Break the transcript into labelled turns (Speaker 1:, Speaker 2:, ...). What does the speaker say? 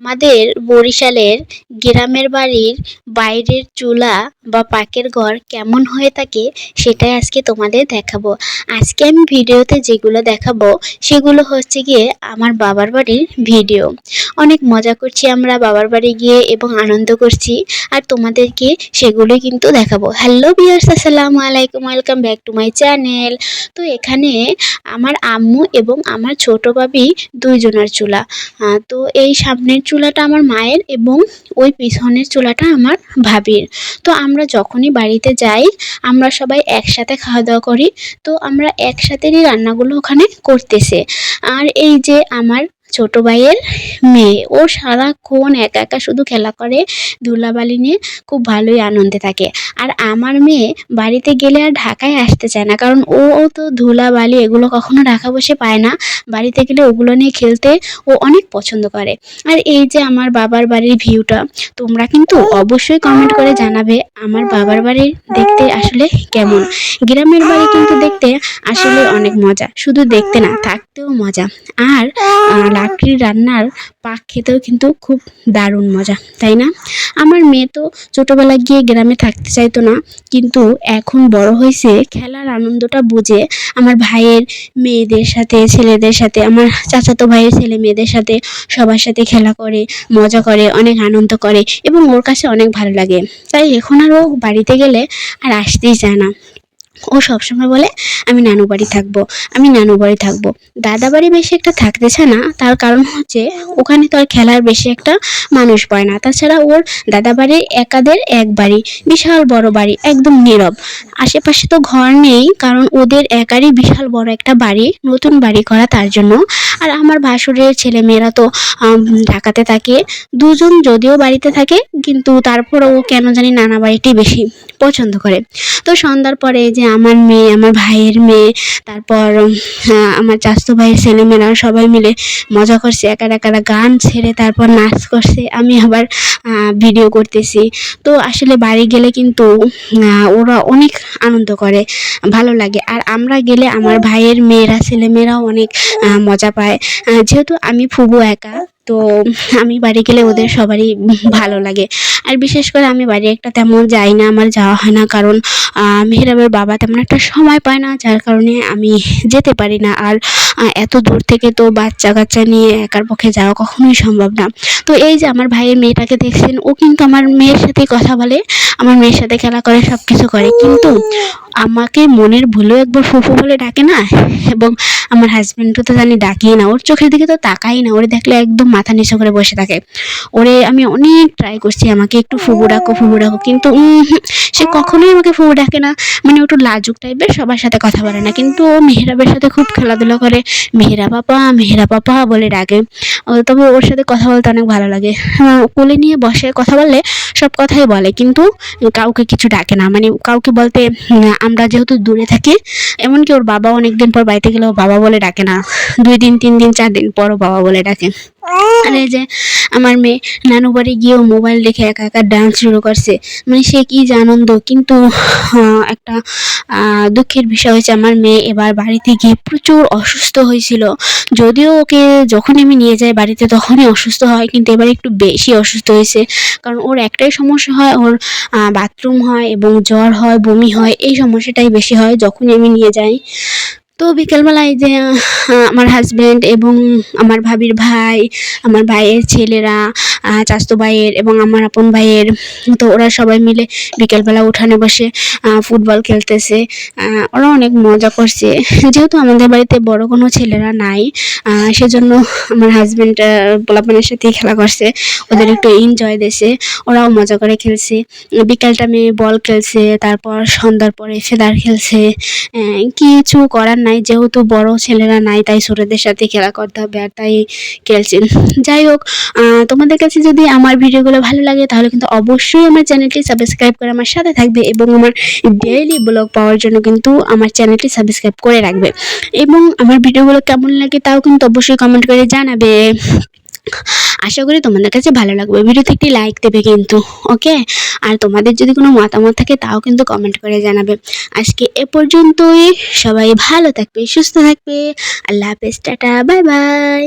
Speaker 1: আমাদের বরিশালের গ্রামের বাড়ির বাইরের চুলা বা পাকের ঘর কেমন হয়ে থাকে সেটাই আজকে তোমাদের দেখাবো। আজকে আমি ভিডিওতে যেগুলো দেখাবো সেগুলো হচ্ছে গিয়ে আমার বাবার বাড়ির ভিডিও। অনেক মজা করছি আমরা বাবার বাড়ি গিয়ে এবং আনন্দ করছি, আর তোমাদেরকে সেগুলোই কিন্তু দেখাবো। হ্যালো ভিউয়ার্স, আসসালামু আলাইকুম, welcome back to my channel. তো এখানে আমার আম্মু এবং আমার ছোট ভাবি দুইজনের চুলা। তো এই সামনের চুলাটা আমার মায়ের এবং ওই পিছনের চুলাটা আমার ভাবির। তো আমরা যখনই বাড়িতে যাই আমরা সবাই একসাথে খাওয়া দাওয়া করি। তো আমরা একসাথেই রান্নাগুলো ওখানে করতেছে। আর এই যে আমার ছোট ভাইয়ের মেয়ে, ও সারাক্ষণ একা একা শুধু খেলা করে, ধুলাবালি নিয়ে খুব ভালোই আনন্দে থাকে। আর আমার মেয়ে বাড়িতে গেলে আর ঢাকায় আসতে চায় না, কারণ ও তো ধুলাবালি এগুলো কখনো ঢাকা বসে পায় না। বাড়িতে গেলে ওগুলো নিয়ে খেলতে ও অনেক পছন্দ করে। আর এই যে আমার বাবার বাড়ির ভিউটা, তোমরা কিন্তু অবশ্যই কমেন্ট করে জানাবে আমার বাবার বাড়ি দেখতে আসলে কেমন। গ্রামের বাড়ি কিন্তু দেখতে আসলে অনেক মজা, শুধু দেখতে না থাকতেও মজা। আর লাকড়ির রান্নার পাক খেতেও কিন্তু খুব দারুণ মজা, তাই না? আমার মেয়ে তো ছোটবেলায় গিয়ে গ্রামে থাকতে চাইতো না, কিন্তু এখন বড় হয়েছে, খেলার আনন্দটা বুঝে আমার ভাইয়ের মেয়েদের সাথে, ছেলেদের সাথে, আমার চাচাতো ভাইয়ের ছেলে মেয়েদের সাথে সবার সাথে খেলা করে, মজা করে, অনেক আনন্দ করে এবং ওর কাছে অনেক ভালো লাগে। তাই এখন আর ও বাড়িতে গেলে আর আসতেই চায় না। ও সবসময় বলে আমি নানু বাড়ি থাকবো, আমি নানু বাড়ি থাকবো। দাদা বাড়ি বেশি একটা থাকতে চায় না, তার কারণ হচ্ছে ওখানে তো আর খেলার বেশি একটা মানুষ পায় না। তাছাড়া ওর দাদা বাড়ি একাদের এক বাড়ি, বিশাল বড় বাড়ি, একদম নীরব, আশেপাশে তো ঘর নেই, কারণ ওদের একারই বিশাল বড় একটা বাড়ি, নতুন বাড়ি করা তার জন্য। আর আমার ভাসুরের ছেলে মেয়েরা তো ঢাকাতে থাকে, দুজন যদিও বাড়িতে থাকে, কিন্তু তারপরও ও কেন জানি নানা বাড়িটি বেশি পছন্দ করে। তো সন্ধ্যার পরে যে আমার মেয়ে, আমার ভাইয়ের মেয়ে, তারপর আমার চাচাতো ভাইয়ের ছেলেমেয়েরা সবাই মিলে মজা করছে, একারা একারা গান ছেড়ে তারপর নাচ করছে, আমি আবার ভিডিও করতেছি। তো আসলে বাড়ি গেলে কিন্তু ওরা অনেক আনন্দ করে, ভালো লাগে। আর আমরা গেলে আমার ভাইয়ের মেয়েরা, ছেলেমেয়েরাও অনেক মজা পায়। যেহেতু আমি ফুবু একা, তো আমি বাড়ি গেলে ওদের সবারই ভালো লাগে। আর বিশেষ করে আমি বাড়ি একটা তেমন যাই না, আমার যাওয়া হয় না, কারণ মেহরাবের বাবা তেমন একটা সময় পায় না, যার কারণে আমি যেতে পারি না। আর এত দূর থেকে তো বাচ্চা কাচ্চা নিয়ে একার পক্ষে যাওয়া কখনোই সম্ভব না। তো এই যে আমার ভাইয়ের মেয়েটাকে দেখছেন, ও কিন্তু আমার মেয়ের সাথে কথা বলে, আমার মেয়ের সাথে খেলা করে, সব কিছু করে, কিন্তু আমাকে মনের ভুলেও একবার ফুফু বলে ডাকে না। এবং আমার হাজব্যান্ডও তো জানি ডাকিয়ে না, ওর চোখের দিকে তো তাকাই না, ওরে দেখলে একদম মাথা নিচু করে বসে থাকে। ওরে আমি অনেক ট্রাই করছি আমাকে একটু ফুবু ডাকো, ফুবু ডাকো, কিন্তু সে কখনোই আমাকে ফুবু ডাকে না। মানে একটু লাজুক টাইপের, সবার সাথে কথা বলে না, কিন্তু ও মেহরাবের সাথে খুব খেলাধুলা করে, মেহরা পাপা বলে ডাকে। তবে ওর সাথে কথা বলতে অনেক ভালো লাগে। কোলে নিয়ে বসে কথা বললে সব কথাই বলে, কিন্তু কাউকে কিছু ডাকে না, মানে কাউকে বলতে আমরা যেহেতু দূরে থাকি, এমনকি ওর বাবা অনেকদিন পর বাড়িতে গেলেও বাবা বলে ডাকে না, 2 দিন 3 দিন 4 দিন পরও বাবা বলে ডাকে। আর এই যে আমার মেয়ে নানু বাড়ি গিয়েও মোবাইল দেখে একা একা ডান্স শুরু করছে, মানে সে কি যে আনন্দ। কিন্তু একটা দুঃখের বিষয় হয়েছে, আমার মেয়ে এবার বাড়িতে গিয়ে প্রচুর অসুস্থ হয়েছিল। যদিও ওকে যখন আমি নিয়ে যাই বাড়িতে তখনই অসুস্থ হয়, কিন্তু এবার একটু বেশি অসুস্থ হয়েছে, কারণ ওর একটাই সমস্যা হয়, ওর বাথরুম হয় এবং জ্বর হয়, বমি হয়, এই সমস্যাটাই বেশি হয় যখনই আমি নিয়ে যাই। তো বিকেলবেলায় যে আমার হাজব্যান্ড এবং আমার ভাবির ভাই, আমার ভাইয়ের ছেলেরা, চাচাতো ভাইয়ের এবং আমার আপন ভাইয়ের, তো ওরা সবাই মিলে বিকেলবেলা উঠানে বসে ফুটবল খেলতেছে। ওরা অনেক মজা করছে। যেহেতু আমাদের বাড়িতে বড় কোনো ছেলেরা নাই, সেজন্য আমার হাজব্যান্ড পোলাপানের সাথেই খেলা করছে, ওদের একটু এনজয় দিয়েছে, ওরাও মজা করে খেলছে। বিকেল টাইমে বল খেলছে, তারপর সন্ধ্যার পরে ফেদার খেলছে। কিছু করার নাই, যেহেতু বড় ছেলেরা নাই, তাই ছোটদের সাথে খেলা করতে হবে, আর তাই খেলছেন। যাই হোক, তোমাদের কাছে যদি আমার ভিডিওগুলো ভালো লাগে তাহলে কিন্তু অবশ্যই আমার চ্যানেলটি সাবস্ক্রাইব করে আমার সাথে থাকবে, এবং আমার ডেইলি ব্লগ পাওয়ার জন্য কিন্তু আমার চ্যানেলটি সাবস্ক্রাইব করে রাখবে। এবং আমার ভিডিওগুলো কেমন লাগে তাও কিন্তু অবশ্যই কমেন্ট করে জানাবে। আশা করি তোমাদের কাছে ভালো লাগবে। ভিডিওতে একটি লাইক দেবে কিন্তু, ওকে? আর তোমাদের যদি কোনো মতামত থাকে তাও কিন্তু কমেন্ট করে জানাবে। আজকে এ পর্যন্তই, সবাই ভালো থাকবে, সুস্থ থাকবে। আল্লাহ হাফেজ, টাটা, বাই বাই।